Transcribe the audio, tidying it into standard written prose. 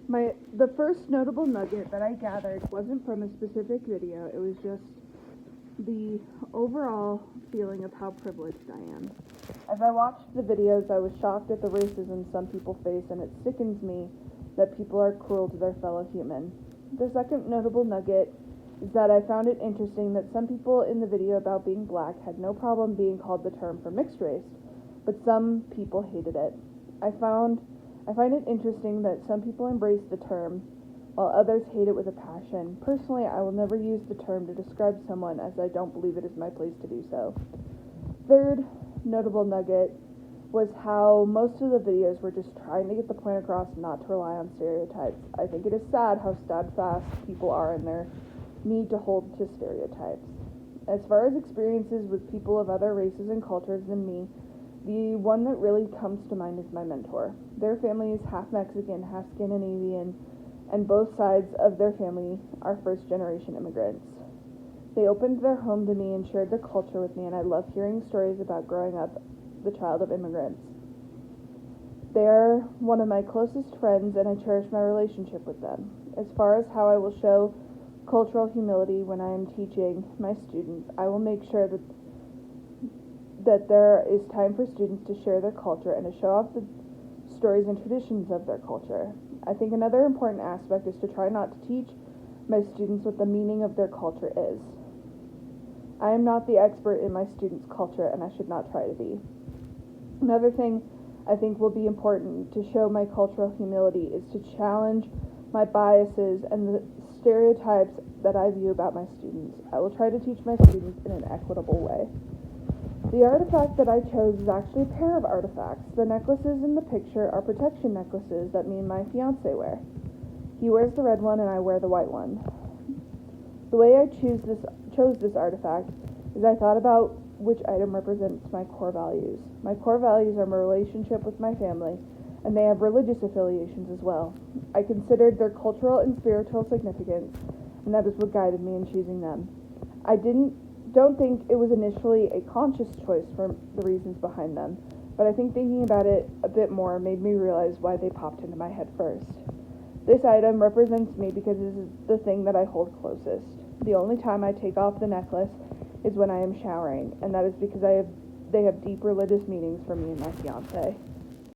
The first notable nugget that I gathered wasn't from a specific video, it was just the overall feeling of how privileged I am. As I watched the videos, I was shocked at the racism some people face, and it sickens me that people are cruel to their fellow human. The second notable nugget is that I found it interesting that some people in the video about being black had no problem being called the term for mixed race, but some people hated it. I find it interesting that some people embrace the term, while others hate it with a passion. Personally, I will never use the term to describe someone, as I don't believe it is my place to do so. Third notable nugget was how most of the videos were just trying to get the point across not to rely on stereotypes. I think it is sad how steadfast people are in their need to hold to stereotypes. As far as experiences with people of other races and cultures than me, the one that really comes to mind is my mentor. Their family is half Mexican, half Scandinavian, and both sides of their family are first-generation immigrants. They opened their home to me and shared their culture with me, and I love hearing stories about growing up the child of immigrants. They're one of my closest friends, and I cherish my relationship with them. As far as how I will show cultural humility when I am teaching my students, I will make sure that there is time for students to share their culture and to show off the stories and traditions of their culture. I think another important aspect is to try not to teach my students what the meaning of their culture is. I am not the expert in my students' culture, and I should not try to be. Another thing I think will be important to show my cultural humility is to challenge my biases and the stereotypes that I view about my students. I will try to teach my students in an equitable way. The artifact that I chose is actually a pair of artifacts. The necklaces in the picture are protection necklaces that me and my fiancé wear. He wears the red one and I wear the white one. The way I chose this artifact is I thought about which item represents my core values. My core values are my relationship with my family, and they have religious affiliations as well. I considered their cultural and spiritual significance, and that is what guided me in choosing them. I don't think it was initially a conscious choice for the reasons behind them, but I think thinking about it a bit more made me realize why they popped into my head first. This item represents me because it is the thing that I hold closest. The only time I take off the necklace is when I am showering, and that is because they have deep religious meanings for me and my fiancé.